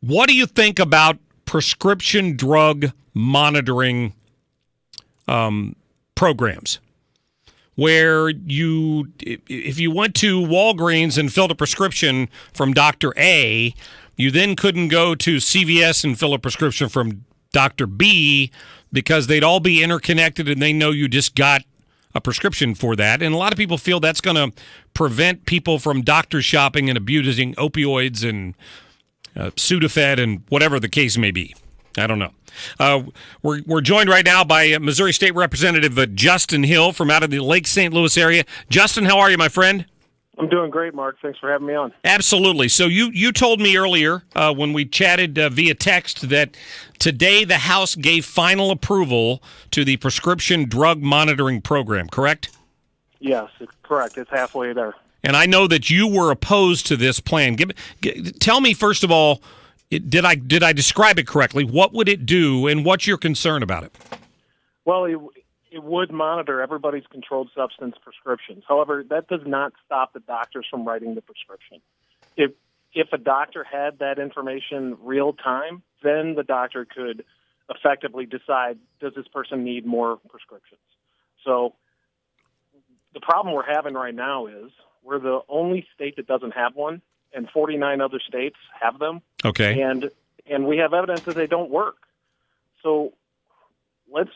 What do you think about prescription drug monitoring programs? Where if you went to Walgreens and filled a prescription from Dr. A, you then couldn't go to CVS and fill a prescription from Dr. B because they'd all be interconnected and they know you just got a prescription for that. And a lot of people feel that's going to prevent people from doctor shopping and abusing opioids and Sudafed and whatever the case may be. I don't know. We're joined right now by Missouri State Representative Justin Hill from out of the Lake St. Louis area. Justin, how are you, my friend? I'm doing great, Mark. Thanks for having me on. Absolutely. So you told me earlier when we chatted via text that today the House gave final approval to the prescription drug monitoring program, correct? Yes, it's correct. It's halfway there. And I know that you were opposed to this plan. Tell me, first of all, did I describe it correctly? What would it do, and what's your concern about it? Well, it would monitor everybody's controlled substance prescriptions. However, that does not stop the doctors from writing the prescription. If a doctor had that information real time, then the doctor could effectively decide, does this person need more prescriptions? So the problem we're having right now is we're the only state that doesn't have one, and 49 other states have them. Okay. And we have evidence that they don't work. So let's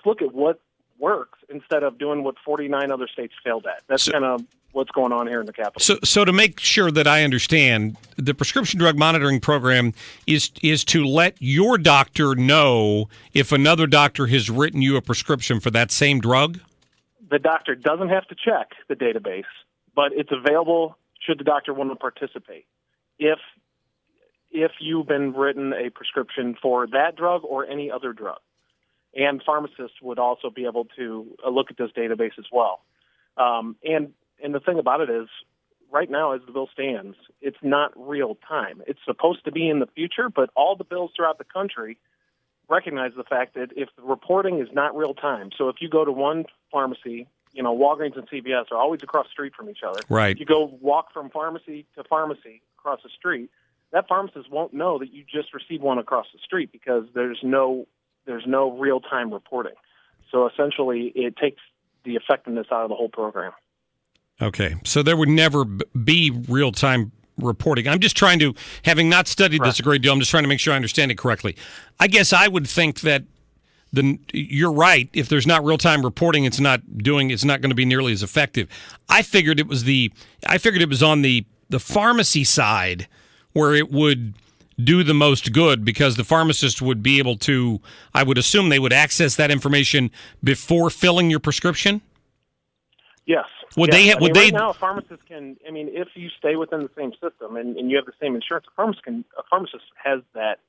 look at what works instead of doing what 49 other states failed at. That's kind of what's going on here in the Capitol. So to make sure that I understand, the prescription drug monitoring program is to let your doctor know if another doctor has written you a prescription for that same drug? The doctor doesn't have to check the database, but it's available should the doctor want to participate. If you've been written a prescription for that drug or any other drug. And pharmacists would also be able to look at this database as well. And the thing about it is, right now, as the bill stands, it's not real time. It's supposed to be in the future, but all the bills throughout the country recognize the fact that if the reporting is not real time, so if you go to one pharmacy, Walgreens and CVS are always across the street from each other. Right. You go walk from pharmacy to pharmacy across the street, that pharmacist won't know that you just received one across the street because there's no real-time reporting. So essentially, it takes the effectiveness out of the whole program. Okay. So there would never be real-time reporting. I'm just trying to, having not studied this a great deal, I'm just trying to make sure I understand it correctly. I guess I would think that you're right. If there's not real-time reporting, it's not going to be nearly as effective. I figured it was on the pharmacy side where it would do the most good because the pharmacist would be able to, I would assume they would access that information before filling your prescription? Yes. Right now, a pharmacist can, if you stay within the same system and you have the same insurance, a pharmacist has that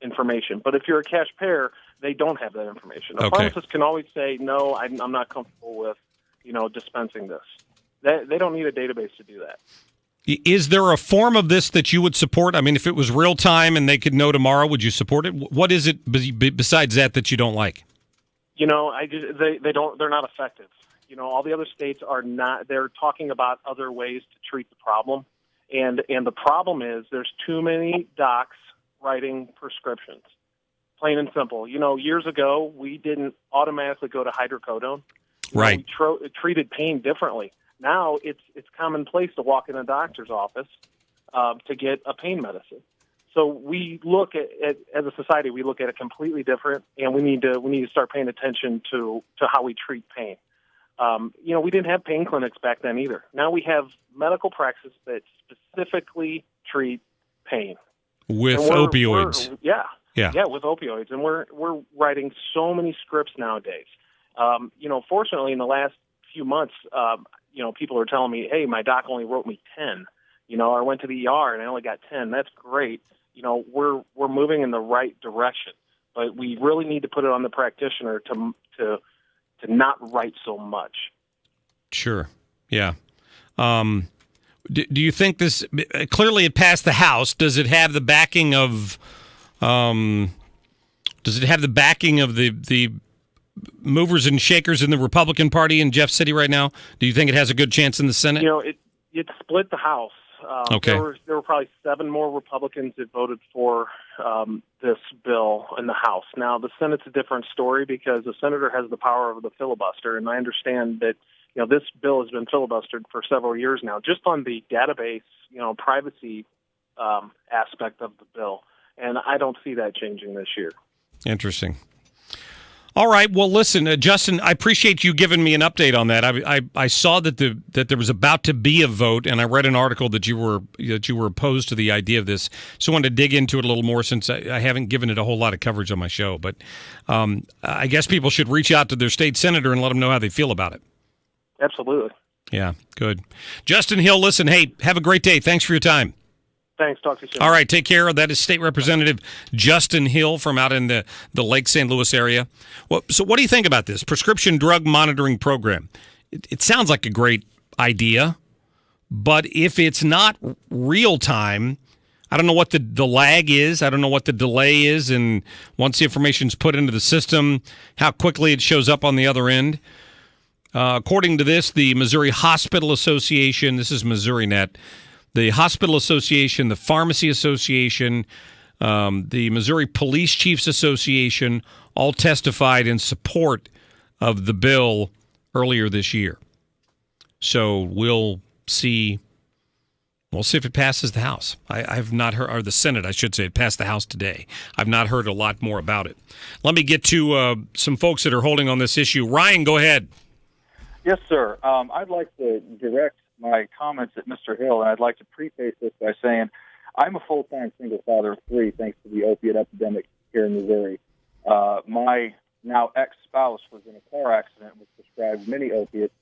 information. But if you're a cash payer, they don't have that information. A pharmacist can always say, no, I'm not comfortable with, dispensing this. They don't need a database to do that. Is there a form of this that you would support? I mean, if it was real time and they could know tomorrow, would you support it? What is it besides that you don't like? They're not effective. All the other states are not. They're talking about other ways to treat the problem, and the problem is there's too many docs writing prescriptions. Plain and simple. Years ago we didn't automatically go to hydrocodone. Right. We treated pain differently. Now it's commonplace to walk in a doctor's office to get a pain medicine. So we look at as a society, we look at it completely different, and we need to start paying attention to how we treat pain. We didn't have pain clinics back then either. Now we have medical practices that specifically treat pain with opioids. With opioids, and we're writing so many scripts nowadays. Fortunately, in the last few months, people are telling me, hey, my doc only wrote me 10. I went to the ER and I only got 10. That's great. We're moving in the right direction, but we really need to put it on the practitioner to not write so much. Sure. Yeah. Do you think this clearly it passed the House? Does it have the backing of? Does it have the backing of the movers and shakers in the Republican Party in Jeff City right now? Do you think it has a good chance in the Senate? It split the House. Okay. There were probably 7 more Republicans that voted for this bill in the House. Now, the Senate's a different story because the senator has the power of the filibuster, and I understand that this bill has been filibustered for several years now, just on the database, privacy aspect of the bill, and I don't see that changing this year. Interesting. All right. Well, listen, Justin, I appreciate you giving me an update on that. I saw that there was about to be a vote, and I read an article that you were opposed to the idea of this. So I wanted to dig into it a little more since I haven't given it a whole lot of coverage on my show. But I guess people should reach out to their state senator and let them know how they feel about it. Absolutely. Yeah. Good. Justin Hill, listen. Hey, have a great day. Thanks for your time. Thanks. Talk to you soon. All right, take care. That is State Representative Justin Hill from out in the Lake St. Louis area. Well, so what do you think about this prescription drug monitoring program? It sounds like a great idea, but if it's not real time, I don't know what the lag is. I don't know what the delay is, and once the information's put into the system, how quickly it shows up on the other end. According to this, the Missouri Hospital Association, this is MissouriNet, the Hospital Association, the Pharmacy Association, the Missouri Police Chiefs Association all testified in support of the bill earlier this year. So we'll see if it passes the House. I have not heard, or the Senate, I should say, it passed the House today. I've not heard a lot more about it. Let me get to some folks that are holding on this issue. Ryan, go ahead. Yes, sir. I'd like to direct my comments at Mr. Hill, and I'd like to preface this by saying I'm a full-time single father of 3 thanks to the opiate epidemic here in Missouri. My now ex-spouse was in a car accident, was prescribed many opiates,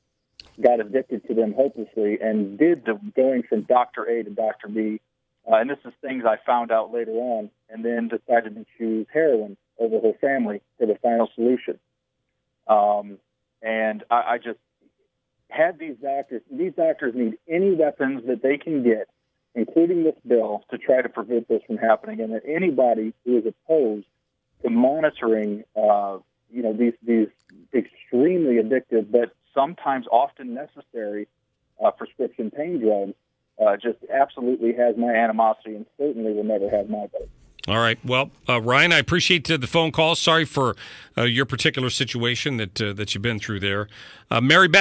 got addicted to them hopelessly, and did the going from Dr. A to Dr. B. And this is things I found out later on, and then decided to choose heroin over her family for the final solution. And I just had these doctors need any weapons that they can get, including this bill, to try to prevent this from happening. And that anybody who is opposed to monitoring, these extremely addictive, but sometimes often necessary prescription pain drugs, just absolutely has my animosity and certainly will never have my vote. All right. Well, Ryan, I appreciate the phone call. Sorry for your particular situation that you've been through there. Mary Beth.